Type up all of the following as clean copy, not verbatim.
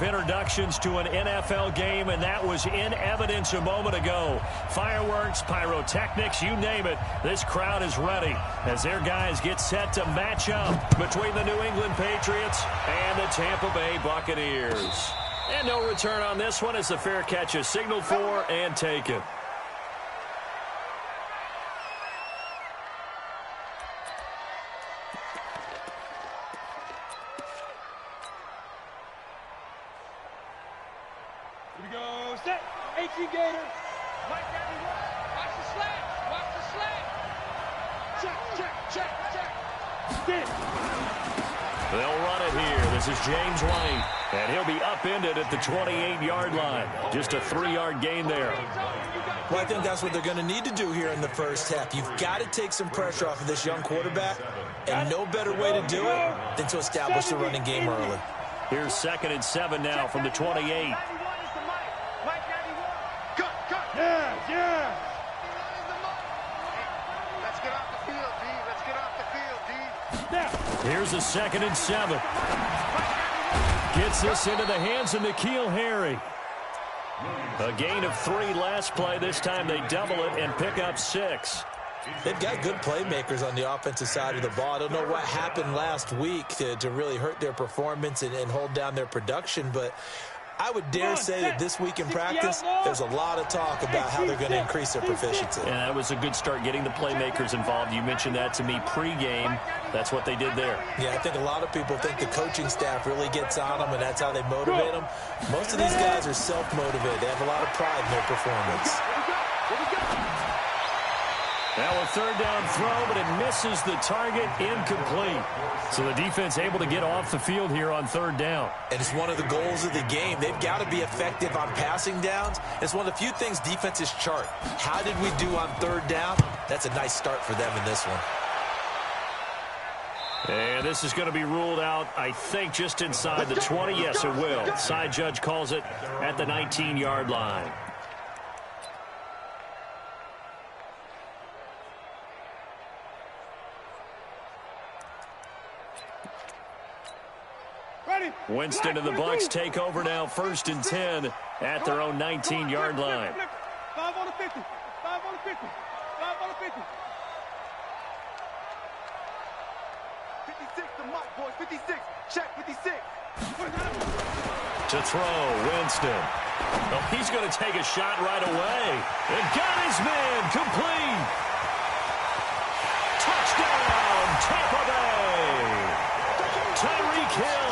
introductions to an NFL game, and that was in evidence a moment ago. Fireworks, pyrotechnics, you name it. This crowd is ready as their guys get set to match up between the New England Patriots and the Tampa Bay Buccaneers. And no return on this one as the fair catch is signaled for and taken. Here we go. Set. HG Gator. Mike Daddy, watch the slant. Watch the slant. Check. They'll run it here. This is James White. And he'll be upended at the 28-yard line. Just a 3-yard gain there. Well, I think that's what they're going to need to do here in the first half. You've got to take some pressure off of this young quarterback. And no better way to do it than to establish the running game early. Here's 2nd and 7 now from the 28. Yeah. Let's get off the field, D. Let's get off the field, D. Now. Here's a 2nd and 7. Gets this into the hands of N'Keal Harry. A gain of 3 last play. This time they double it and pick up 6. They've got good playmakers on the offensive side of the ball. I don't know what happened last week to really hurt their performance and hold down their production, but I would dare say that this week in practice, there's a lot of talk about how they're going to increase their proficiency. And that was a good start getting the playmakers involved. You mentioned that to me pregame. That's what they did there. Yeah, I think a lot of people think the coaching staff really gets on them, and that's how they motivate them. Most of these guys are self-motivated. They have a lot of pride in their performance. Now a 3rd down throw, but it misses the target, incomplete. So the defense able to get off the field here on 3rd down. And it's one of the goals of the game. They've got to be effective on passing downs. It's one of the few things defenses chart. How did we do on 3rd down? That's a nice start for them in this one. And this is going to be ruled out, I think, just inside the 20. Yes, it will. Side judge calls it at the 19-yard line. Winston and the Bucs take over now, 1st and 10 at their own 19-yard line. 5 on the 50. 5 on the 50. 5 on the 50. 56 to Mike, boys. 56. Check 56. To throw, Winston. Oh, he's going to take a shot right away. And got his man complete. Touchdown, Tampa Bay. Tyreek Hill.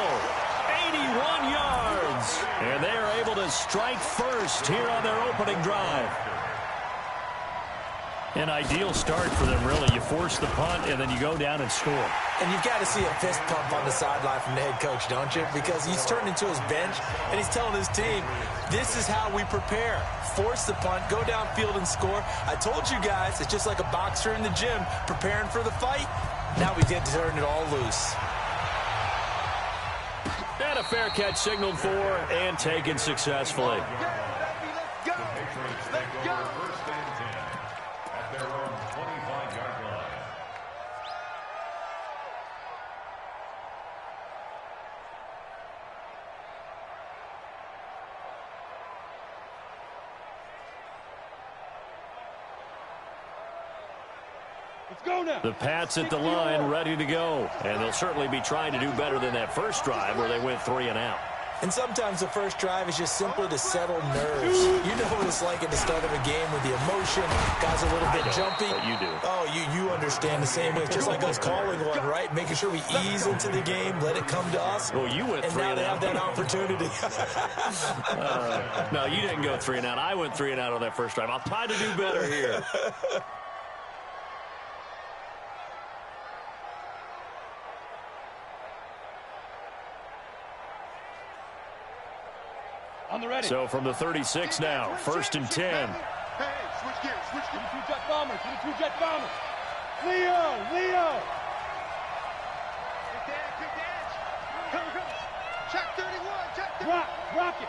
81 yards. And they are able to strike first here on their opening drive. An ideal start for them, really. You force the punt, and then you go down and score. And you've got to see a fist pump on the sideline from the head coach, don't you? Because he's turned into his bench, and he's telling his team, this is how we prepare. Force the punt, go downfield and score. I told you guys, it's just like a boxer in the gym preparing for the fight. Now we get to turn it all loose. And a fair catch signaled for and taken successfully. Let's go. First and 10 at their own 25-yard line. Let's go now. The Pats at the line, ready to go. And they'll certainly be trying to do better than that first drive where they went 3 and out. And sometimes the first drive is just simply to settle nerves. You know what it's like at the start of a game with the emotion. Guys are a little bit jumpy. But you do. Oh, you understand the same way. It's just like us calling one, right? Making sure we ease into the game, let it come to us. Well, you went and 3 now and they out. have that opportunity. No, you didn't go 3 and out. I went 3 and out on that first drive. I'll try to do better here. On the ready. So from the 36 now, 1st and 10. Hey, switch gears, switch gears. 22 jet bombers. 22 jet bombers. Leo. Big edge. Come. Check 31, check 31. Rock it.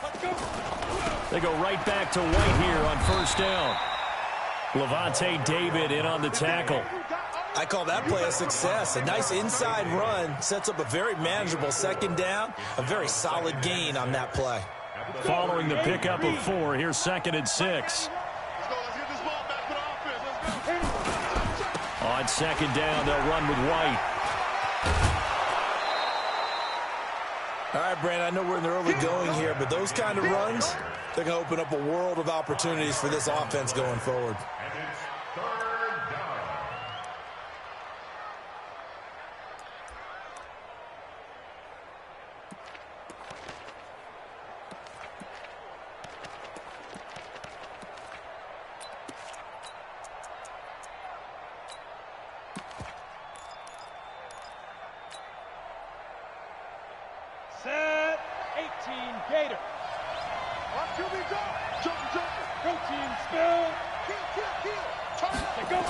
Let's go. They go right back to White here on 1st down. Levante David in on the tackle. I call that play a success. A nice inside run sets up a very manageable second down. A very solid gain on that play. Following the pickup of 4, here's 2nd and 6. On 2nd down, they'll run with White. All right, Brandon, I know we're in the early going here, but those kind of runs, they're going to open up a world of opportunities for this offense going forward. And it's 3rd down. Set 18 Gator. Watch who we go. Jumper. Protein spill. Kill. They go.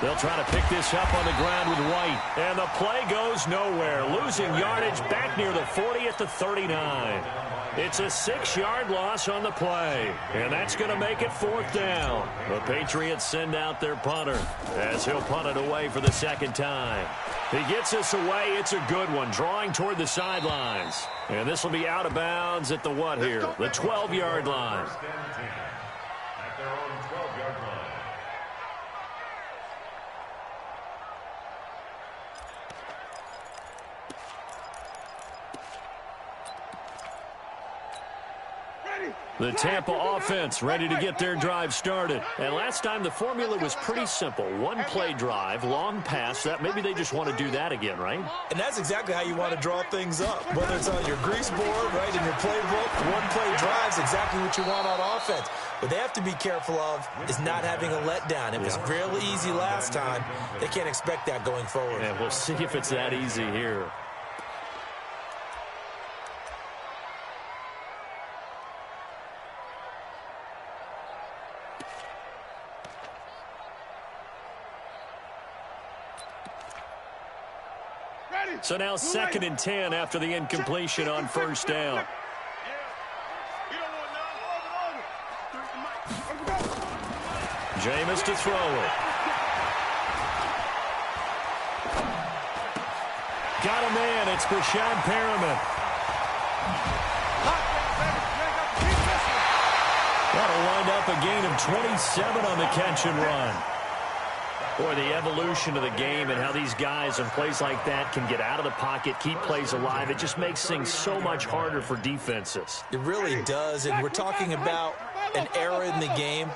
They'll try to pick this up on the ground with White. And the play goes nowhere. Losing yardage back near the 40 at the 39. It's a 6-yard loss on the play. And that's going to make it 4th down. The Patriots send out their punter as he'll punt it away for the 2nd time. He gets us away. It's a good one, drawing toward the sidelines. And this will be out of bounds at the what here? The 12-yard line. 1st and 10 at their own 12-yard line. The Tampa offense ready to get their drive started. And last time the formula was pretty simple. 1-play drive, long pass. That maybe they just want to do that again, right? And that's exactly how you want to draw things up. Whether it's on your grease board, right, in your playbook, 1-play drive's exactly what you want on offense. What they have to be careful of is not having a letdown. It was real easy last time. They can't expect that going forward. And we'll see if it's that easy here. So now 2nd and 10 after the incompletion on 1st down. Jameis to throw it. Got a man. It's Brashad Perriman. That'll wind up a gain of 27 on the catch and run. Boy, the evolution of the game and how these guys in plays like that can get out of the pocket, keep plays alive, it just makes things so much harder for defenses. It really does, and we're talking about an era in the game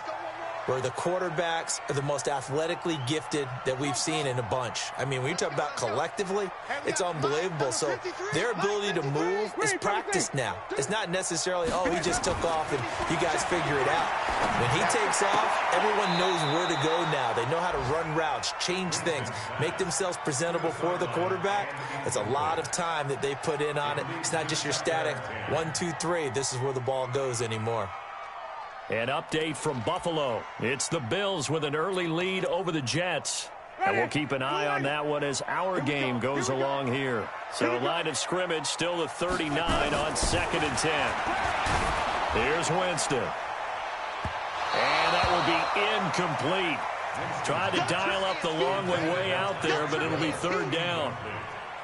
where the quarterbacks are the most athletically gifted that we've seen in a bunch. I mean, when you talk about collectively, it's unbelievable. So their ability to move is practiced now. It's not necessarily, oh, he just took off and you guys figure it out. When he takes off, everyone knows where to go now. They know how to run routes, change things, make themselves presentable for the quarterback. It's a lot of time that they put in on it. It's not just your static 1, 2, 3. This is where the ball goes anymore. An update from Buffalo. It's the Bills with an early lead over the Jets. And we'll keep an eye on that one as our game goes along here. So line of scrimmage still the 39 on 2nd and 10. Here's Winston. And that will be incomplete. Tried to dial up the long way out there, but it'll be 3rd down.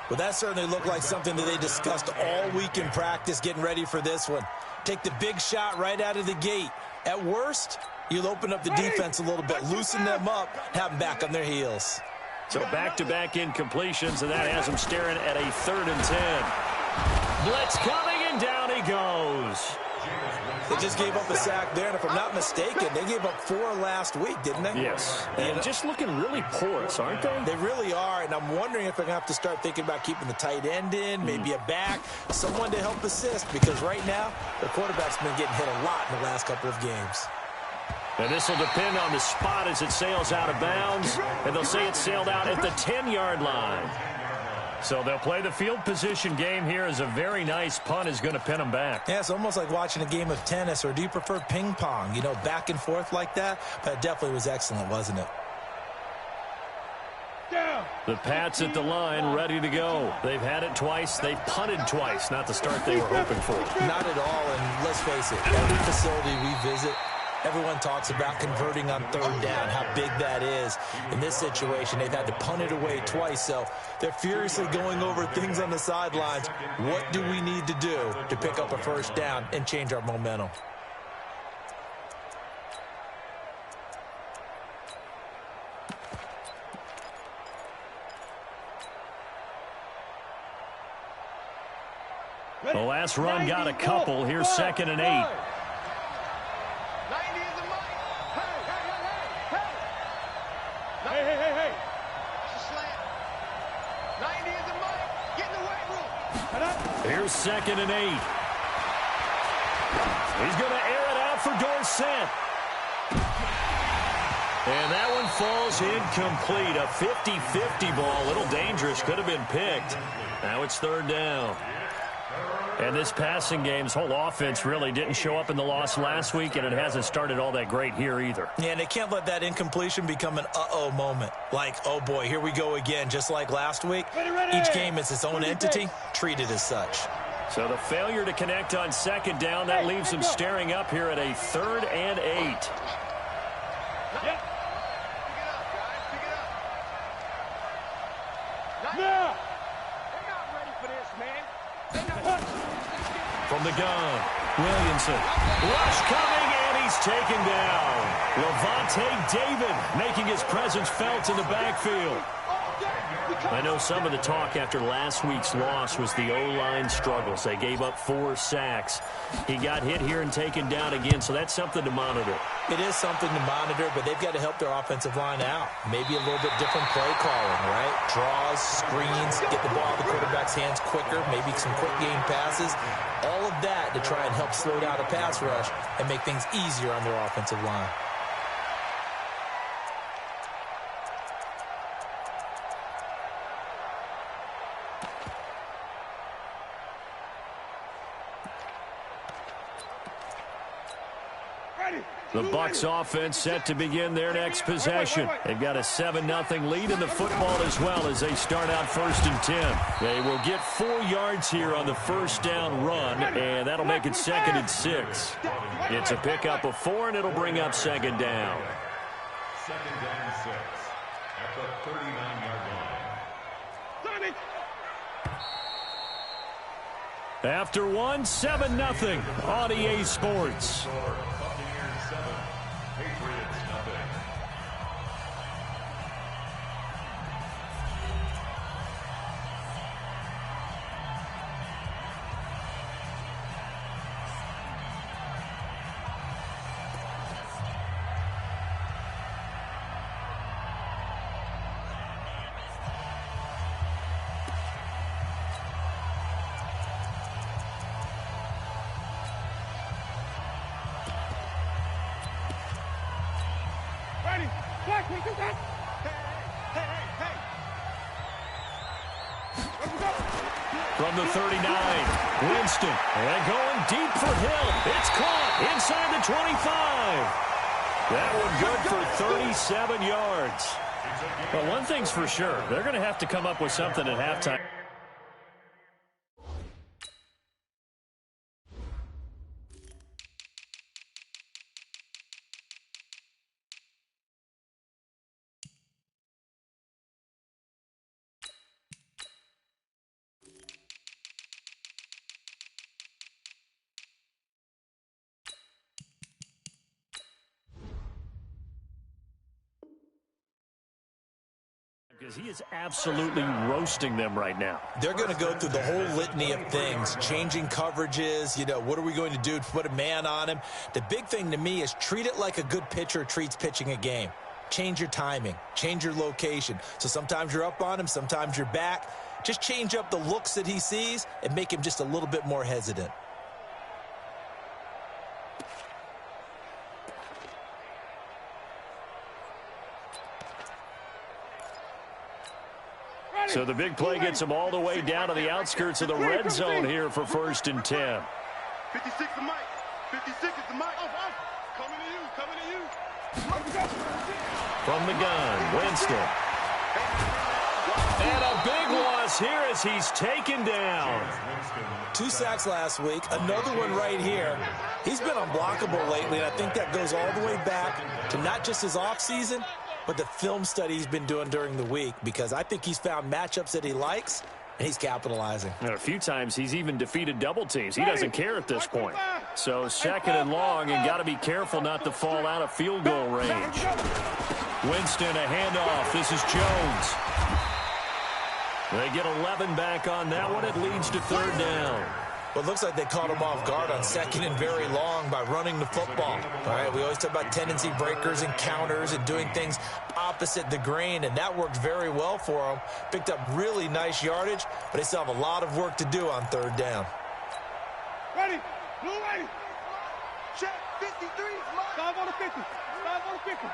Well, that certainly looked like something that they discussed all week in practice getting ready for this one. Take the big shot right out of the gate. At worst, you'll open up the defense a little bit, loosen them up, have them back on their heels. So back-to-back incompletions, and that has them staring at a 3rd and 10. Blitz coming, and down he goes. They just gave up a sack there, and if I'm not mistaken, they gave up 4 last week, didn't they? Yes, and just looking really porous, aren't they? They really are, and I'm wondering if they're going to have to start thinking about keeping the tight end in, maybe a back, someone to help assist, because right now, the quarterback's been getting hit a lot in the last couple of games. And this will depend on the spot as it sails out of bounds, and they'll say it sailed out at the 10-yard line. So they'll play the field position game here as a very nice punt is going to pin them back. Yeah, it's almost like watching a game of tennis, or do you prefer ping pong? You know, back and forth like that? But it definitely was excellent, wasn't it? The Pats at the line ready to go. They've had it twice. They've punted twice. Not the start they were hoping for. Not at all, and let's face it, every facility we visit, Everyone talks about converting on third down, how big that is. In this situation, they've had to punt it away twice, so they're furiously going over things on the sidelines. What do we need to do to pick up a first down and change our momentum? The last run got a couple. Here's 2nd and 8. 90 is the mic. Hey. Watch the slant. 90 is the mic. Get in the weight room. Here's 2nd and 8. He's going to air it out for Dorsett. And that one falls incomplete. A 50-50 ball. A little dangerous. Could have been picked. Now it's 3rd down. And this passing game's whole offense really didn't show up in the loss last week, and it hasn't started all that great here either. Yeah, and they can't let that incompletion become an uh-oh moment. Like, oh boy, here we go again, just like last week. Ready. Each game is its own entity, treated as such. So the failure to connect on 2nd down, that leaves them staring up here at a 3rd and 8. Yep. Pick it up, guys. Pick it up. Now. They're not ready for this, man. From the gun, Williamson. Rush coming, and he's taken down. Levante David making his presence felt in the backfield. I know some of the talk after last week's loss was the O-line struggles. They gave up 4 sacks. He got hit here and taken down again, so that's something to monitor. It is something to monitor, but they've got to help their offensive line out. Maybe a little bit different play calling, right? Draws, screens, get the ball in the quarterback's hands quicker, maybe some quick game passes. All of that to try and help slow down a pass rush and make things easier on their offensive line. The Bucs offense set to begin their next possession. They've got a 7-0 lead in the football as well as they start out 1st and 10. They will get 4 yards here on the first down run, and that'll make it 2nd and 6. It's a pickup of 4, and it'll bring up 2nd down. 2nd and 6 at the 39-yard line. After one, 7-0 on EA Sports. Buccaneers 7, Patriots nothing. From the 39, Winston, and going deep for Hill. It's caught inside the 25. That one good for 37 yards. But one thing's for sure, they're going to have to come up with something at halftime. Because he is absolutely roasting them right now. They're going to go through the whole litany of things, changing coverages, what are we going to do to put a man on him? The big thing to me is treat it like a good pitcher treats pitching a game. Change your timing, change your location. So sometimes you're up on him, sometimes you're back. Just change up the looks that he sees and make him just a little bit more hesitant. So the big play gets him all the way down to the outskirts of the red zone here for 1st and 10. 56 the mic. 56 is the mic. Coming to you. From the gun, Winston. And a big loss here as he's taken down. 2 sacks last week, another one right here. He's been unblockable lately, and I think that goes all the way back to not just his offseason, but the film study he's been doing during the week, because I think he's found matchups that he likes, and he's capitalizing. And a few times he's even defeated double teams. He doesn't care at this point. So 2nd and long, and got to be careful not to fall out of field goal range. Winston, a handoff. This is Jones. They get 11 back on that one. It leads to 3rd down. Well, it looks like they caught him off guard on 2nd and very long by running the football. All right, we always talk about tendency breakers and counters and doing things opposite the grain, and that worked very well for them. Picked up really nice yardage, but they still have a lot of work to do on 3rd down. Ready. Blue ready. Check. 53. 5 on the 50. 5 on the 50.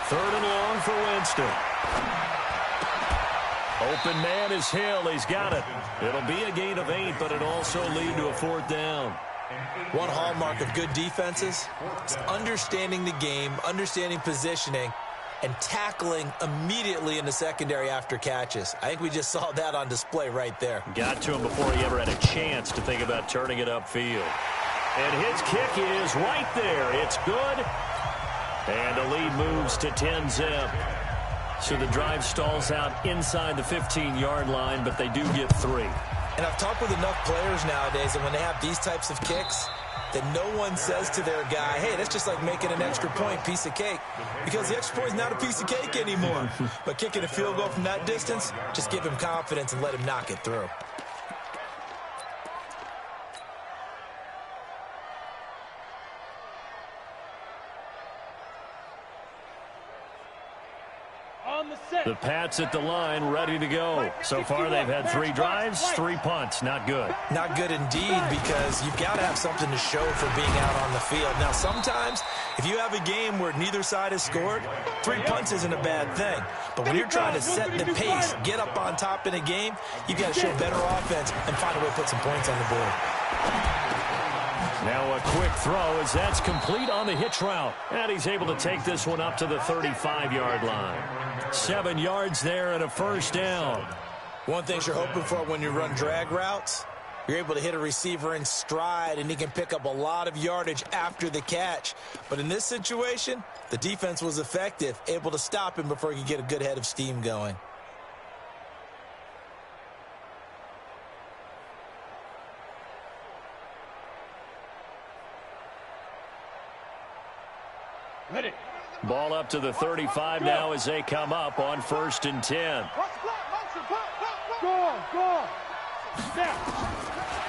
3rd and long for Winston. Open man is Hill. He's got it. It'll be a gain of 8, but it also lead to a 4th down. One hallmark of good defenses is understanding the game, understanding positioning, and tackling immediately in the secondary after catches. I think we just saw that on display right there. Got to him before he ever had a chance to think about turning it upfield. And his kick is right there. It's good. And the lead moves to 10-zip. So the drive stalls out inside the 15-yard line, but they do get 3. And I've talked with enough players nowadays, and when they have these types of kicks, that no one says to their guy, hey, that's just like making an extra point, piece of cake. Because the extra point is not a piece of cake anymore. But kicking a field goal from that distance, just give him confidence and let him knock it through. The Pats at the line, ready to go. So far, they've had 3 drives, 3 punts. Not good. Not good indeed, because you've got to have something to show for being out on the field. Now, sometimes, if you have a game where neither side has scored, 3 punts isn't a bad thing. But when you're trying to set the pace, get up on top in a game, you've got to show better offense and find a way to put some points on the board. Now a quick throw as that's complete on the hitch route. And he's able to take this one up to the 35-yard line. 7 yards there and a 1st down. One thing you're hoping for when you run drag routes, you're able to hit a receiver in stride, and he can pick up a lot of yardage after the catch. But in this situation, the defense was effective, able to stop him before he could get a good head of steam going. Ready. Ball up to the 35 now as they come up on 1st and 10. Go. Step.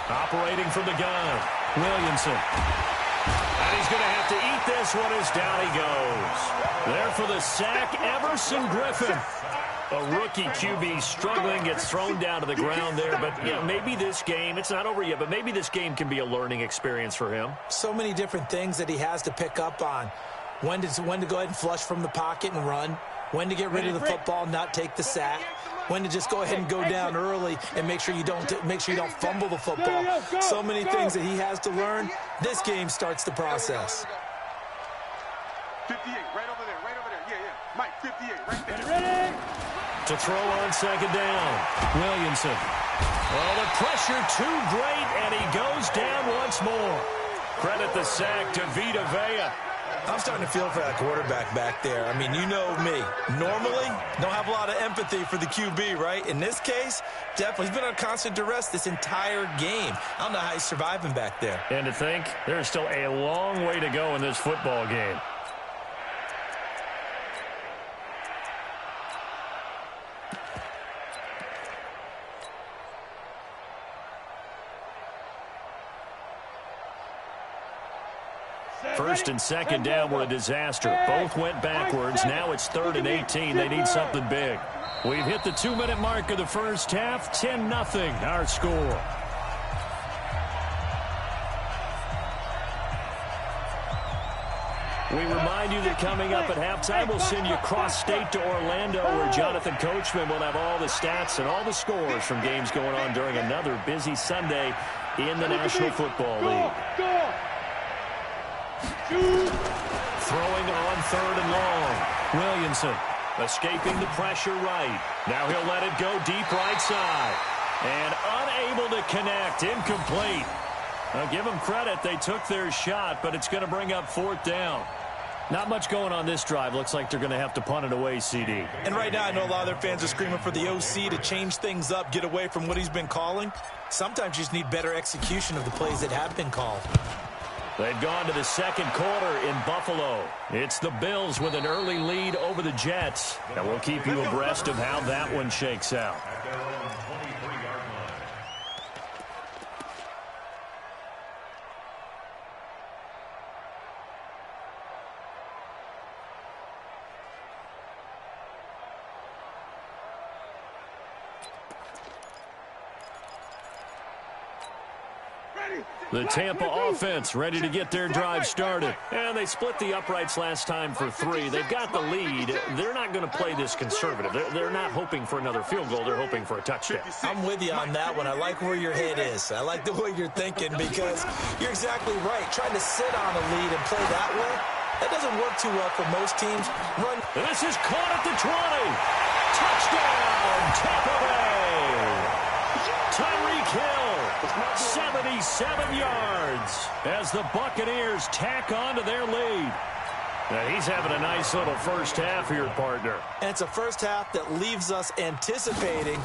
Operating from the gun, Williamson. And he's going to have to eat this one as down he goes. There for the sack, Everson Griffin. A rookie QB struggling, gets thrown down to the ground there. But, you know, maybe this game, it's not over yet, but maybe this game can be a learning experience for him. So many different things that he has to pick up on. When to go ahead and flush from the pocket and run. When to get rid of the football, not take the sack. When to just go ahead and go down early and make sure you don't fumble the football. So many things that he has to learn. This game starts the process. 58, right over there. Yeah. Mike, 58, right there. Ready. To throw on 2nd down, Williamson. Well, the pressure too great, and he goes down once more. Credit the sack to Vita Vea. I'm starting to feel for that quarterback back there. I mean, you know me. Normally, don't have a lot of empathy for the QB, right? In this case, definitely. He's been on constant duress this entire game. I don't know how he's surviving back there. And to think, there's still a long way to go in this football game. First and 2nd down were a disaster. Both went backwards. Now it's 3rd and 18. They need something big. We've hit the 2-minute mark of the first half. 10-0 our score. We remind you that coming up at halftime, we'll send you cross-state to Orlando, where Jonathan Coachman will have all the stats and all the scores from games going on during another busy Sunday in the National Football League. Throwing on 3rd and long. Williamson escaping the pressure right. Now he'll let it go deep right side. And unable to connect. Incomplete. I'll give them credit. They took their shot, but it's going to bring up 4th down. Not much going on this drive. Looks like they're going to have to punt it away, CD. And right now, I know a lot of their fans are screaming for the OC to change things up, get away from what he's been calling. Sometimes you just need better execution of the plays that have been called. They've gone to the second quarter in Buffalo. It's the Bills with an early lead over the Jets. And we'll keep you abreast of how that one shakes out. At their own 23-yard line. The Tampa offense ready to get their drive started. And they split the uprights last time for 3. They've got the lead. They're not going to play this conservative. They're not hoping for another field goal. They're hoping for a touchdown. I'm with you on that one. I like where your head is. I like the way you're thinking because you're exactly right. Trying to sit on a lead and play that way, that doesn't work too well for most teams. This is caught at the 20. Touchdown, Tampa Bay. Tyreek Hill, 77 yards as the Buccaneers tack on to their lead. Now he's having a nice little first half here, partner. And it's a first half that leaves us anticipating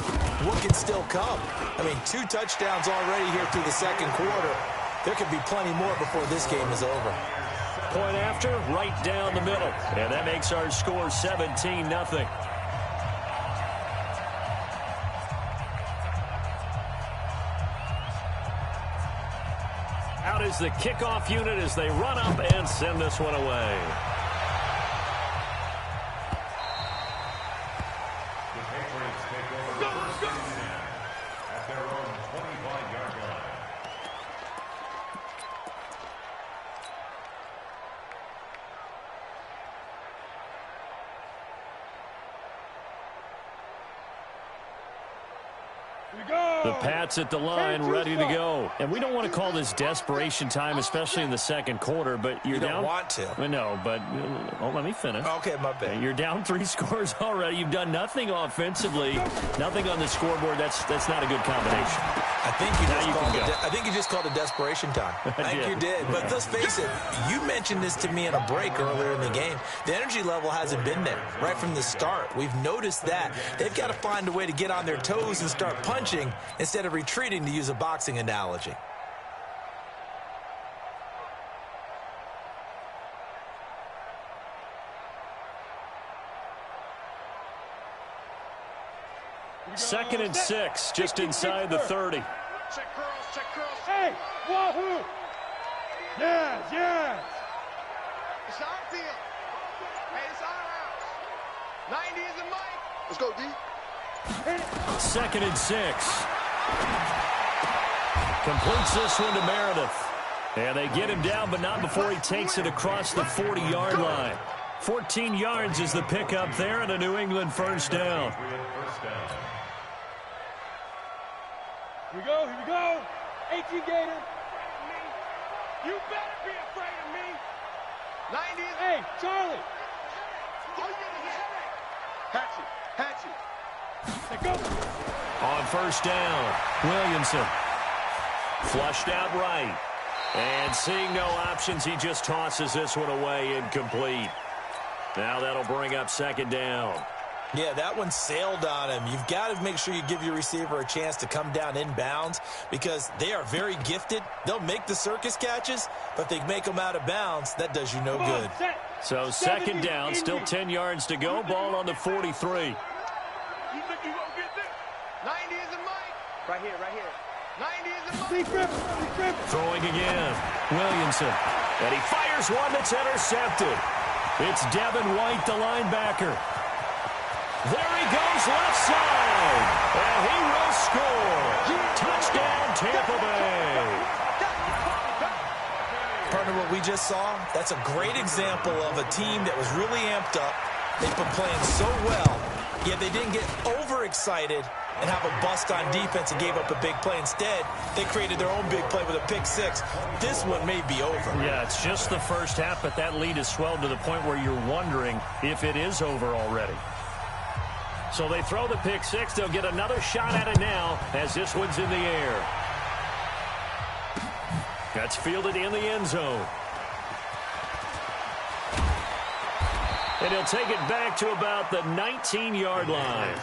what can still come. I mean, 2 touchdowns already here through the second quarter. There could be plenty more before this game is over. Point after, right down the middle. And that makes our score 17-0. Out is the kickoff unit as they run up and send this one away. The Patriots take over the first and 10 at their own 25-yard line. The Pats at the line, ready to go. And we don't want to call this desperation time, especially in the second quarter, but you're down. You don't want to. No, but let me finish. Okay, my bad. You're down 3 scores already. You've done nothing offensively, nothing on the scoreboard. That's not a good combination. I think you just called it desperation time. I think you did. But let's face it, you mentioned this to me in a break earlier in the game. The energy level hasn't been there right from the start. We've noticed that. They've got to find a way to get on their toes and start punching instead of retreating, to use a boxing analogy. Second and 6, just inside the 30. Check curls, check curls. Hey, wahoo! Yes, yes! It's our field. Hey, it's our house. 90 is the mic. Let's go, D. Second and 6. Completes this one to Meredith. And they get him down, but not before he takes it across the 40-yard line. 14 yards is the pickup there, and a New England first down. Here we go, here we go. 18 Gator. You better be afraid of me. 90 is... Hey, Charlie. Hatchet. Let's go. On first down, Williamson. Flushed out right. And seeing no options, he just tosses this one away, incomplete. Now that'll bring up second down. Yeah, that one sailed on him. You've got to make sure you give your receiver a chance to come down inbounds because they are very gifted. They'll make the circus catches, but if they make them out of bounds, that does you no good. So second down, still 10 yards to go. Ball on the 43. You think you gonna get this? 90 is the mic. Right here. 90 is the mic. Throwing again. Williamson. And he fires one that's intercepted. It's Devin White, the linebacker. There he goes left side. And he will score. Touchdown, Tampa Bay. Partner, what we just saw, that's a great example of a team that was really amped up. They've been playing so well, yet they didn't get overexcited and have a bust on defense and gave up a big play. Instead, they created their own big play with a pick six. This one may be over. Yeah, it's just the first half, but that lead has swelled to the point where you're wondering if it is over already. So they throw the pick six. They'll get another shot at it now as this one's in the air. That's fielded in the end zone. And he'll take it back to about the 19-yard line.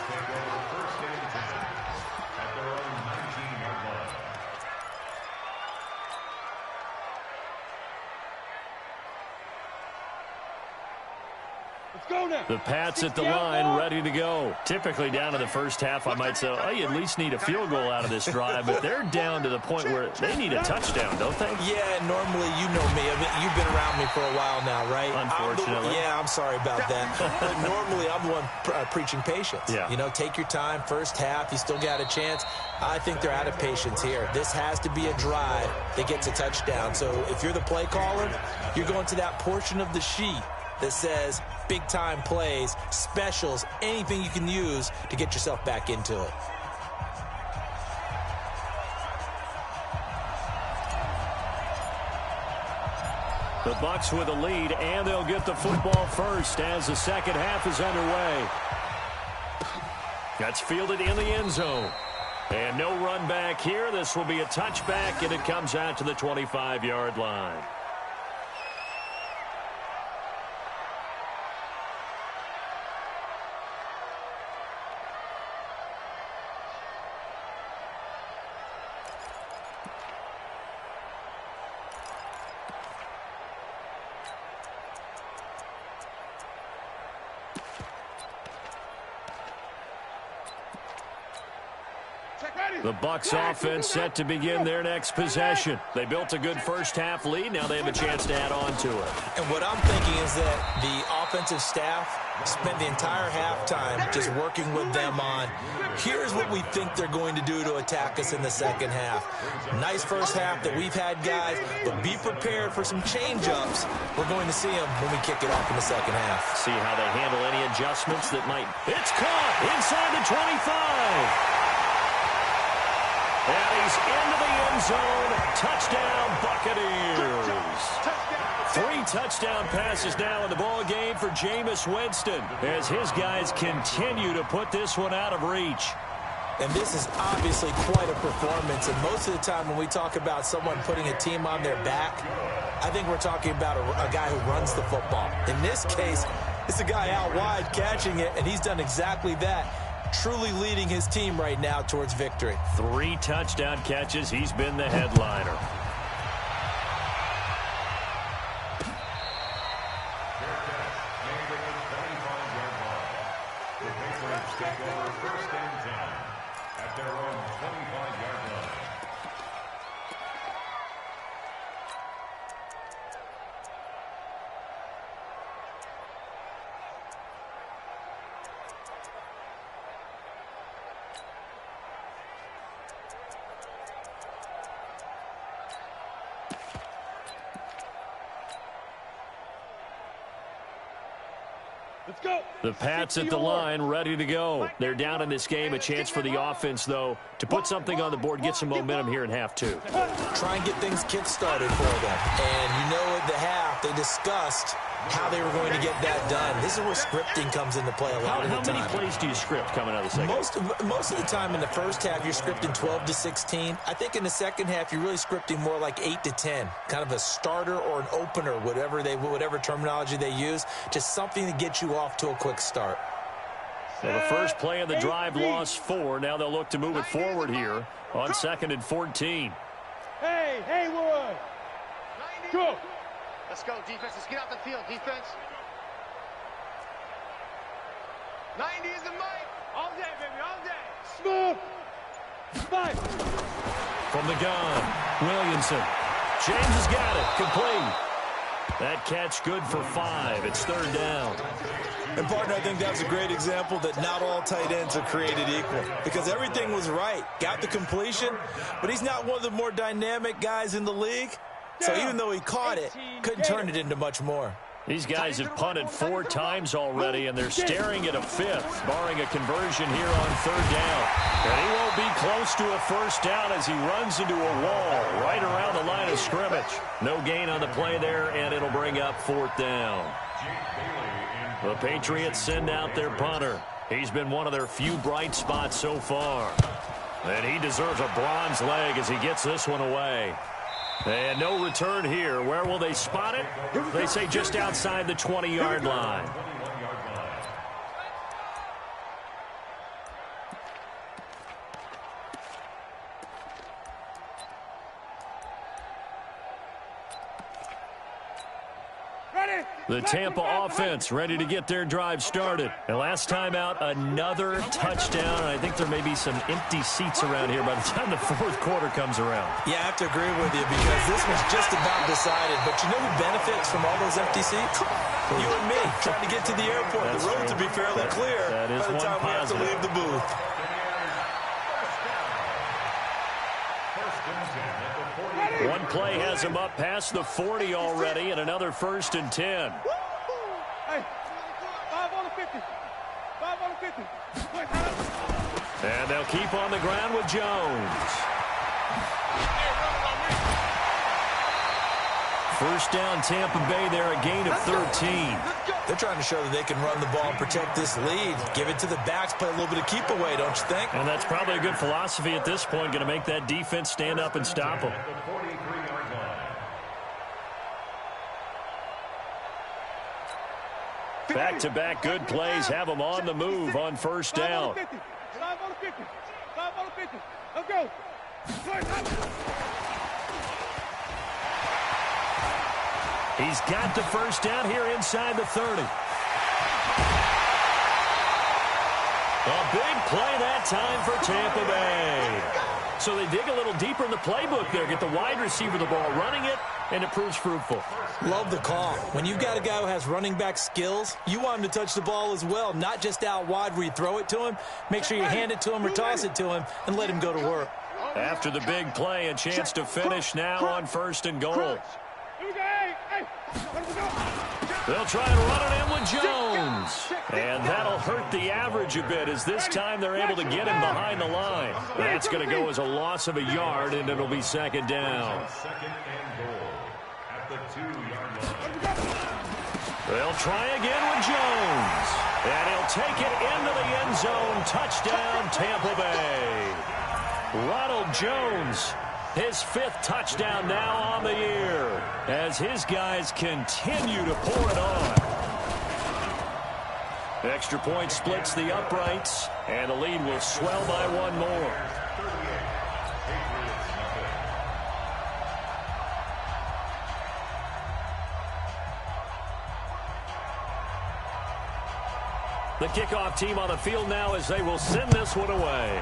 The Pats at the line, ready to go. Typically down to the first half, I might say, oh, you at least need a field goal out of this drive, but they're down to the point where they need a touchdown, don't they? Yeah, normally, you know me. I mean, you've been around me for a while now, right? Unfortunately. I'm sorry about that. But normally, I'm the one preaching patience. Yeah. You know, take your time. First half, you still got a chance. I think they're out of patience here. This has to be a drive that gets a touchdown. So if you're the play caller, you're going to that portion of the sheet that says big-time plays, specials, anything you can use to get yourself back into it. The Bucs with a lead, and they'll get the football first as the second half is underway. That's fielded in the end zone. And no run back here. This will be a touchback, and it comes out to the 25-yard line. The Bucs offense set to begin their next possession. They built a good first-half lead. Now they have a chance to add on to it. And what I'm thinking is that the offensive staff spent the entire halftime just working with them on, here's what we think they're going to do to attack us in the second half. Nice first half that we've had, guys, but be prepared for some change-ups. We're going to see them when we kick it off in the second half. See how they handle any adjustments that might... It's caught inside the 25. And he's into the end zone. Touchdown, Buccaneers. 3 touchdown passes now in the ball game for Jameis Winston as his guys continue to put this one out of reach. And this is obviously quite a performance. And most of the time when we talk about someone putting a team on their back, I think we're talking about a guy who runs the football. In this case, it's a guy out wide catching it, and he's done exactly that. Truly leading his team right now towards victory. 3 touchdown catches. He's been the headliner. The Patriots take over first and 10 at their own 25-yard line. The Pats at the line, ready to go. They're down in this game. A chance for the offense, though, to put something on the board, get some momentum here in half 2. Try and get things kick-started for them. And you know at the half, they discussed how they were going to get that done. This is where scripting comes into play a lot of the time. How many plays do you script coming out of the second half? Most of the time in the first half, you're scripting 12 to 16. I think in the second half, you're really scripting more like 8 to 10. Kind of a starter or an opener, whatever terminology they use. Just something to get you off to a quick start. So the first play of the drive lost 4. Now they'll look to move it forward here on 2nd and 14. Hey, Haywood! Go! Let's go, defense. Let's get out the field, defense. 90 is the mic. All day, baby, all day. Smooth! Fight! From the gun, Williamson. James has got it. Complete. That catch good for 5. It's 3rd down. And, partner, I think that's a great example that not all tight ends are created equal because everything was right. Got the completion, but he's not one of the more dynamic guys in the league. So even though he caught it, couldn't turn it into much more. These guys have punted 4 times already, and they're staring at a 5th, barring a conversion here on 3rd down. And he won't be close to a first down as he runs into a wall right around the line of scrimmage. No gain on the play there, and it'll bring up 4th down. The Patriots send out their punter. He's been one of their few bright spots so far. And he deserves a bronze leg as he gets this one away. And no return here. Where will they spot it? They say just outside the 20-yard line. The Tampa offense ready to get their drive started. And last time out, another touchdown. And I think there may be some empty seats around here by the time the fourth quarter comes around. Yeah, I have to agree with you because this one's just about decided. But you know who benefits from all those empty seats? You and me, trying to get to the airport. That's the roads will be fairly clear that is by the time we have to leave the booth. One play has him up past the 40 already, and another 1st and 10. Hey, 5 on the 50. 5 on the 50. And they'll keep on the ground with Jones. First down, Tampa Bay there, a gain of 13. They're trying to show that they can run the ball and protect this lead. Give it to the backs, play a little bit of keep away, don't you think? And that's probably a good philosophy at this point, going to make that defense stand up and stop them. Back-to-back good plays have them on the move on first down. 5 on the 50. 5 on the 50. Let's go. He's got the first down here inside the 30. A big play that time for Tampa Bay. So they dig a little deeper in the playbook there, get the wide receiver the ball, running it, and it proves fruitful. Love the call. When you've got a guy who has running back skills, you want him to touch the ball as well, not just out wide where you throw it to him. Make sure you hand it to him or toss it to him and let him go to work. After the big play, a chance to finish now on 1st and goal. They'll try and run it in with Jones. And that'll hurt the average a bit as this time they're able to get him behind the line. That's going to go as a loss of a yard, and it'll be 2nd down. They'll try again with Jones. And he'll take it into the end zone. Touchdown, Tampa Bay. Ronald Jones, his 5th touchdown now on the year as his guys continue to pour it on. Extra point splits the uprights, and the lead will swell by 1 more. The kickoff team on the field now as they will send this one away.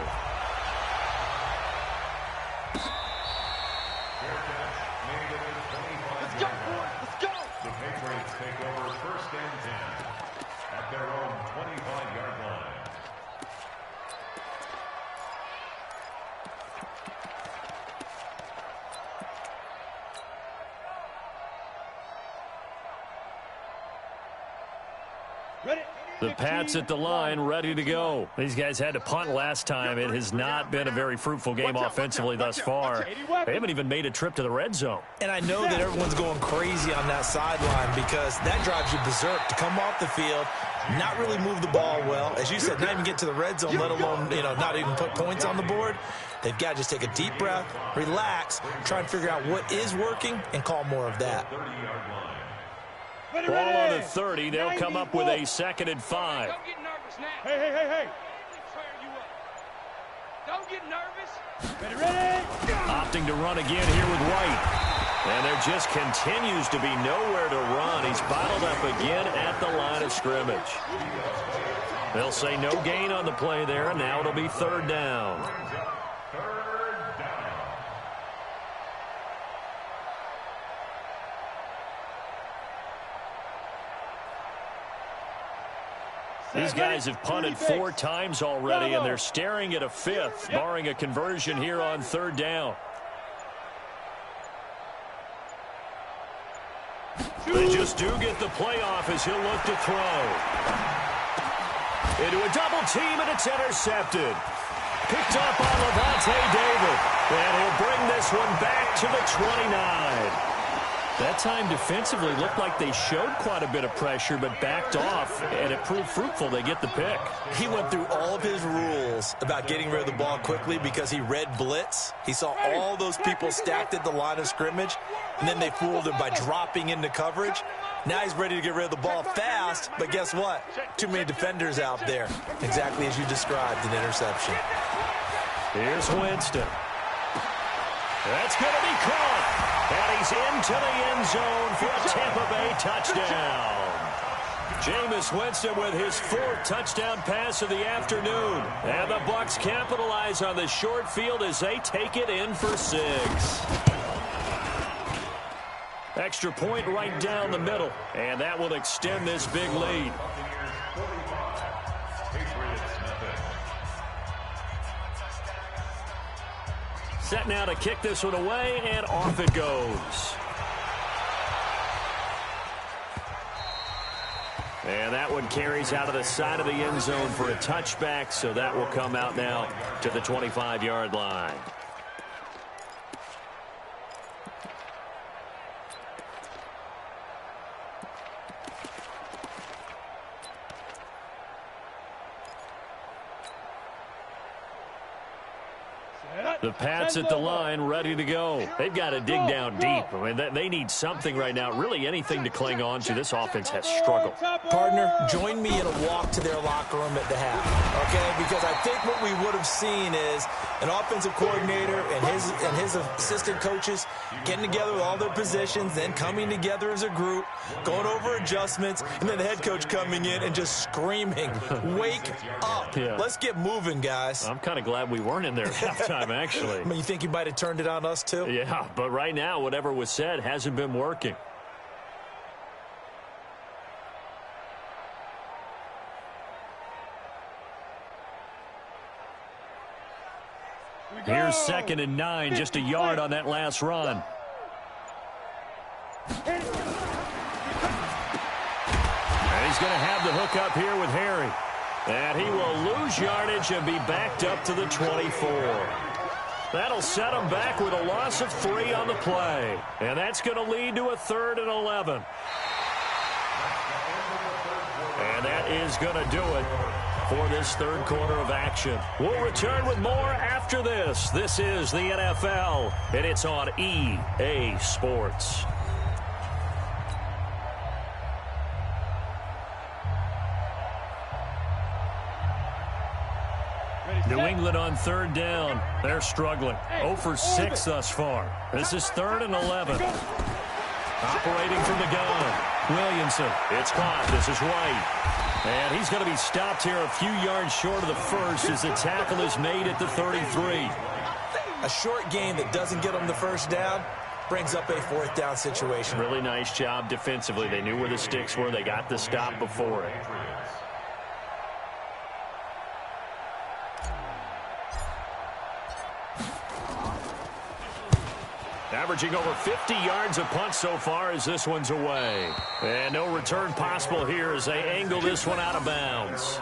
The Pats at the line, ready to go. These guys had to punt last time. It has not been a very fruitful game offensively thus far. They haven't even made a trip to the red zone. And I know that everyone's going crazy on that sideline because that drives you berserk to come off the field, not really move the ball well. As you said, not even get to the red zone, let alone, not even put points on the board. They've got to just take a deep breath, relax, try and figure out what is working, and call more of that. Ball on the 30. They'll come up with a 2nd and 5. Don't get nervous now. Hey. Don't get nervous. Ready. Opting to run again here with White. And there just continues to be nowhere to run. He's bottled up again at the line of scrimmage. They'll say no gain on the play there, and now it'll be 3rd down. These guys have punted 4 times already, and they're staring at a 5th, barring a conversion here on 3rd down. They just do get the playoff as he'll look to throw. Into a double team, and it's intercepted. Picked up on Levante David, and he'll bring this one back to the 29. That time defensively looked like they showed quite a bit of pressure but backed off, and it proved fruitful. They get the pick. He went through all of his rules about getting rid of the ball quickly because he read blitz. He saw all those people stacked at the line of scrimmage, and then they fooled him by dropping into coverage. Now he's ready to get rid of the ball fast, but guess what? Too many defenders out there. Exactly as you described, an interception. Here's Winston. That's going to be caught. And he's into the end zone for a Tampa Bay touchdown. Jameis Winston with his 4th touchdown pass of the afternoon. And the Bucs capitalize on the short field as they take it in for 6. Extra point right down the middle. And that will extend this big lead. Set now to kick this one away, and off it goes. And that one carries out of the side of the end zone for a touchback, so that will come out now to the 25-yard line. The Pats at the line, ready to go. They've got to dig down deep. I mean, they need something right now, really anything to cling on to. This offense has struggled. Partner, join me in a walk to their locker room at the half, okay? Because I think what we would have seen is an offensive coordinator and his assistant coaches getting together with all their positions, then coming together as a group, going over adjustments, and then the head coach coming in and just screaming, wake up. Yeah. Let's get moving, guys. I'm kind of glad we weren't in there at halftime, actually. I mean, you think you might have turned it on us, too? Yeah, but right now, whatever was said hasn't been working. Here's 2nd and 9, just a yard on that last run. And he's going to have the hook up here with Harry. And he will lose yardage and be backed up to the 24. That'll set him back with a loss of 3 on the play. And that's going to lead to a 3rd and 11. And that is going to do it for this 3rd quarter of action. We'll return with more after this. This is the NFL, and it's on EA Sports. New England on 3rd down. They're struggling. 0 for 6 thus far. This is 3rd and 11. Operating from the gun. Williamson. It's caught. This is White. And he's going to be stopped here a few yards short of the first as the tackle is made at the 33. A short game that doesn't get them the first down brings up a 4th down situation. Really nice job defensively. They knew where the sticks were. They got the stop before it. Averaging over 50 yards a punt so far as this one's away. And no return possible here as they angle this one out of bounds.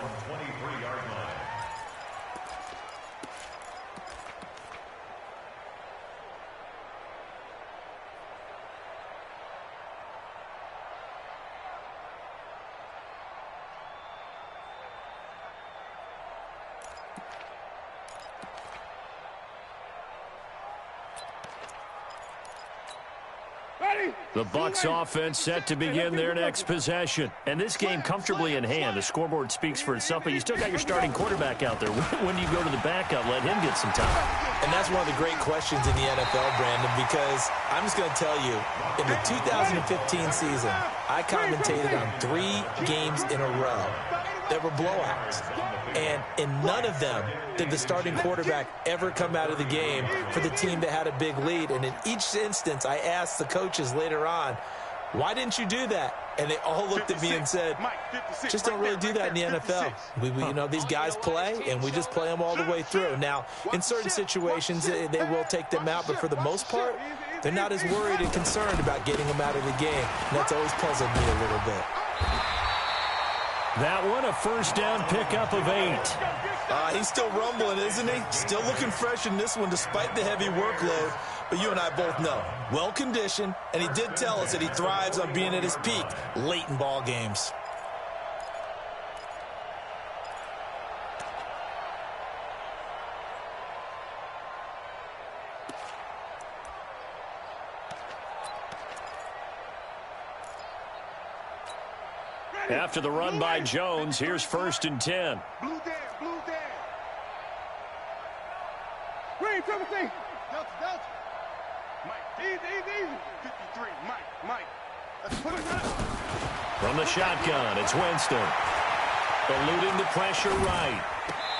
The Bucs offense set to begin their next possession. And this game comfortably in hand. The scoreboard speaks for itself, but you still got your starting quarterback out there. When do you go to the backup, let him get some time? And that's one of the great questions in the NFL, Brandon, because I'm just going to tell you, in the 2015 season, I commentated on 3 games in a row that were blowouts. And in none of them did the starting quarterback ever come out of the game for the team that had a big lead. And in each instance, I asked the coaches later on, why didn't you do that? And they all looked at me and said, just don't really do that in the NFL. You know, these guys play, and we just play them all the way through. Now, in certain situations, they will take them out, but for the most part, they're not as worried and concerned about getting them out of the game. And that's always puzzled me a little bit. That one, a first down pickup of 8. He's still rumbling, isn't he? Still looking fresh in this one despite the heavy workload. But you and I both know, well-conditioned, and he did tell us that he thrives on being at his peak late in ball games. After the run by Jones, here's 1st and 10. Blue there, blue there. Green, Timothy. Delta. Mike, easy. 53, Mike. Let's put it down. From the shotgun, it's Winston. Eluding the pressure right.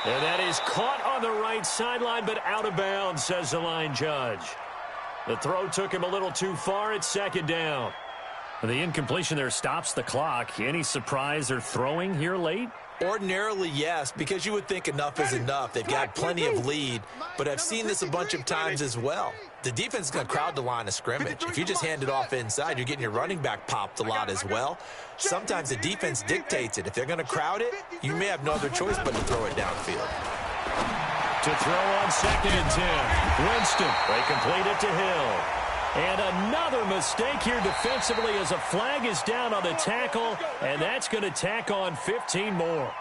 And that is caught on the right sideline, but out of bounds, says the line judge. The throw took him a little too far. It's 2nd down. The incompletion there stops the clock. Any surprise they're throwing here late? Ordinarily, yes, because you would think enough is enough. They've got plenty of lead, but I've seen this a bunch of times as well. The defense is going to crowd the line of scrimmage. If you just hand it off inside, you're getting your running back popped a lot as well. Sometimes the defense dictates it. If they're going to crowd it, you may have no other choice but to throw it downfield. To throw on 2nd and 10. Winston, they complete it to Hill. And another mistake here defensively as a flag is down on the tackle, and that's going to tack on 15 more.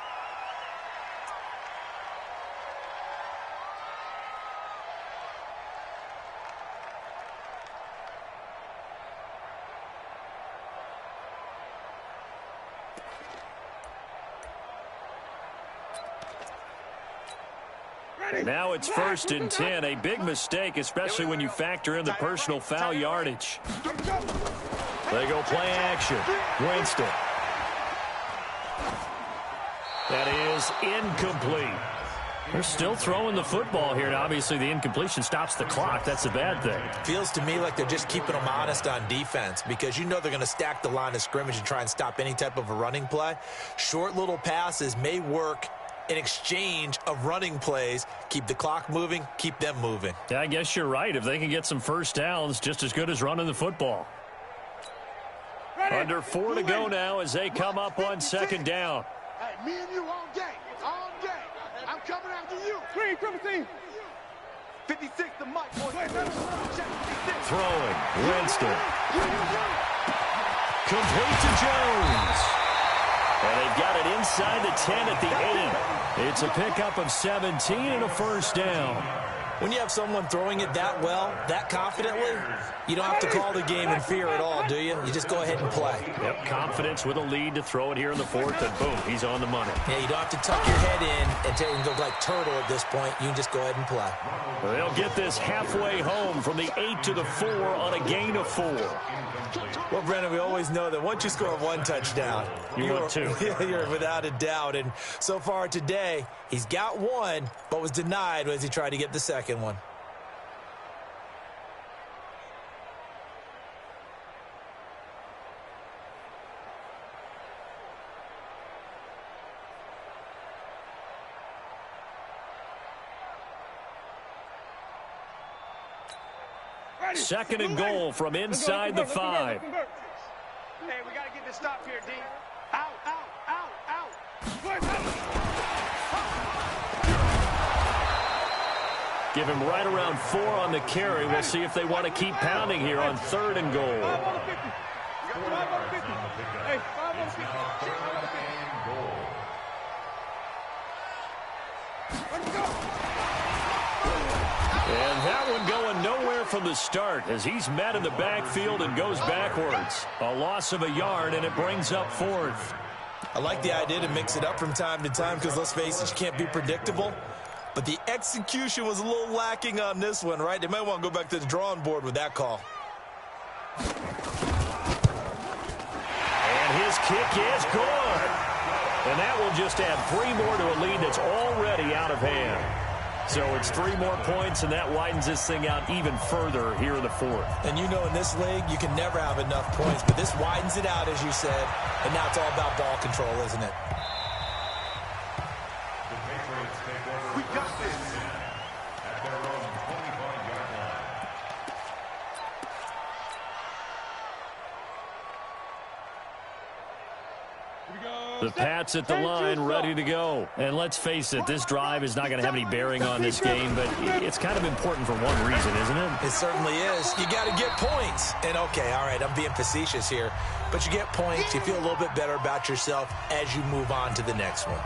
Now it's 1st and 10. A big mistake, especially when you factor in the personal foul yardage. They go play action. Winston. That is incomplete. They're still throwing the football here, and obviously the incompletion stops the clock. That's a bad thing. Feels to me like they're just keeping them honest on defense because you know they're going to stack the line of scrimmage and try and stop any type of a running play. Short little passes may work in exchange of running plays. Keep the clock moving, keep them moving. Yeah, I guess you're right. If they can get some first downs, just as good as running the football. Under 4 to go now as they come up on 2nd down. Hey, me and you all day. I'm coming after you. Green, Timothy. 56 to Mike. Throwing. Winston. Complete to Jones. And they've got it inside the 10 at the 8. It's a pickup of 17 and a first down. When you have someone throwing it that well, that confidently, you don't have to call the game in fear at all, do you? You just go ahead and play. Yep, confidence with a lead to throw it here in the 4th, and boom, he's on the money. Yeah, you don't have to tuck your head in and go like turtle at this point. You can just go ahead and play. They'll get this halfway home from the 8 to the 4 on a gain of 4. Well, Brennan, we always know that once you score 1 touchdown, you're 2. You're without a doubt. And so far today, he's got 1, but was denied as he tried to get the second one. Second and goal from inside the 5. Hey, we got to get this stop here, D. Out. Give him right around 4 on the carry. We'll see if they want to keep pounding here on 3rd and goal. 5 on the 50. Hey, 5 on the 50. And that one going nowhere from the start as he's met in the backfield and goes backwards. A loss of a yard, and it brings up 4th. I like the idea to mix it up from time to time because, let's face it, you can't be predictable. But the execution was a little lacking on this one, right? They might want to go back to the drawing board with that call. And his kick is good. And that will just add 3 more to a lead that's already out of hand. So it's 3 more points, and that widens this thing out even further here in the 4th. And you know in this league, you can never have enough points, but this widens it out, as you said, and now it's all about ball control, isn't it? The Patriots take over. We got this. At their own 25-yard line. Here we go. The Pats at the line, ready to go. And let's face it, this drive is not going to have any bearing on this game, but it's kind of important for one reason, isn't it? It certainly is. You got to get points. And, okay, all right, I'm being facetious here, but you get points. You feel a little bit better about yourself as you move on to the next one.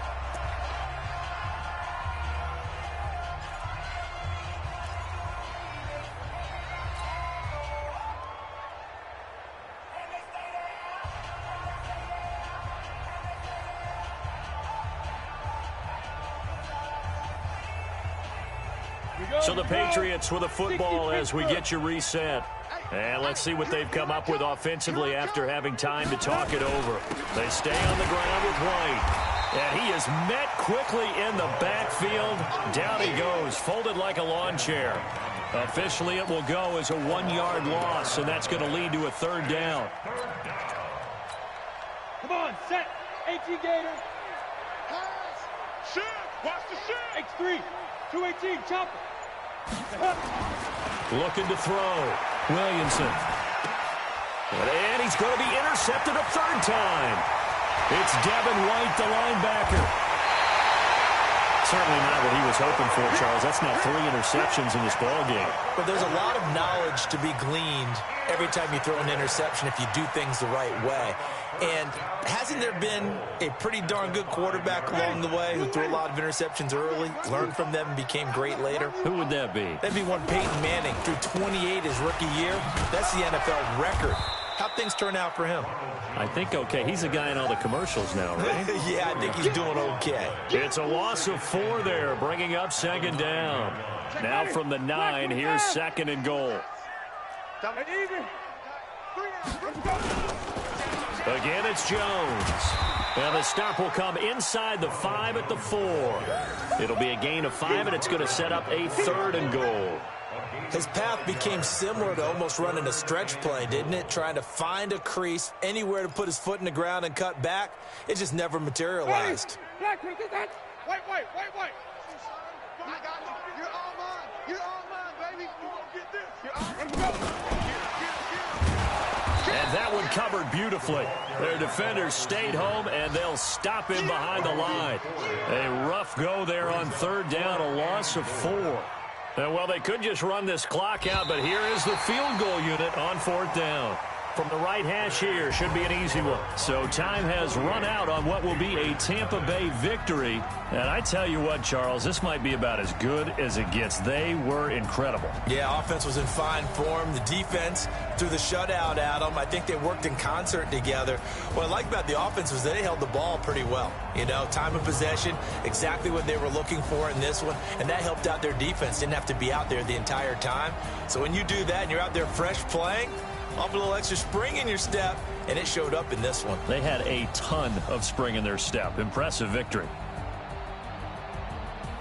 So the Patriots with a football as we get you reset. And let's see what they've come up with offensively after having time to talk it over. They stay on the ground with White. And he is met quickly in the backfield. Down he goes, folded like a lawn chair. Officially, it will go as a 1-yard loss, and that's going to lead to a 3rd down. Come on, set. 18 Gator. Shift. Watch the shift. X3. 218. Chop it. Looking to throw. Williamson. And he's going to be intercepted a 3rd time. It's Devin White, the linebacker. Certainly not what he was hoping for, Charles. That's now 3 interceptions in this ballgame. But there's a lot of knowledge to be gleaned every time you throw an interception if you do things the right way. And hasn't there been a pretty darn good quarterback along the way who threw a lot of interceptions early, learned from them, and became great later? Who would that be? That'd be one Peyton Manning. Threw 28 his rookie year. That's the NFL record. How'd things turn out for him? I think okay. He's a guy in all the commercials now, right? Yeah, I think he's doing okay. It's a loss of 4 there, bringing up 2nd down. Now from the 9, here's 2nd and goal. Again, it's Jones. And the stop will come inside the 5 at the 4. It'll be a gain of 5, and it's going to set up a 3rd and goal. His path became similar to almost running a stretch play, didn't it? Trying to find a crease, anywhere to put his foot in the ground and cut back. It just never materialized. White. I got you. You're all mine. You're all mine, baby. You won't get this. You're all mine. And that one covered beautifully. Their defenders stayed home, and they'll stop him behind the line. A rough go there on 3rd down, a loss of 4. And, well, they could just run this clock out, but here is the field goal unit on 4th down. From the right hash here, should be an easy one. So time has run out on what will be a Tampa Bay victory. And I tell you what, Charles, this might be about as good as it gets. They were incredible. Yeah, offense was in fine form. The defense threw the shutout at them. I think they worked in concert together. What I like about the offense was they held the ball pretty well. You know, time of possession, exactly what they were looking for in this one. And that helped out their defense. Didn't have to be out there the entire time. So when you do that and you're out there fresh playing, off a little extra spring in your step, and it showed up in this one. They had a ton of spring in their step. Impressive victory.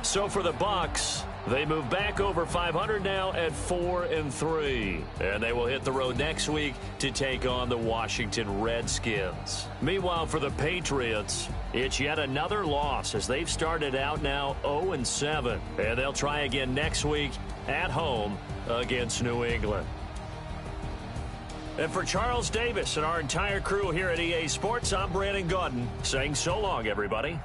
So for the Bucs, they move back over 500 now at 4-3. And they will hit the road next week to take on the Washington Redskins. Meanwhile, for the Patriots, it's yet another loss as they've started out now 0-7. And they'll try again next week at home against New England. And for Charles Davis and our entire crew here at EA Sports, I'm Brandon Gaudin saying so long, everybody.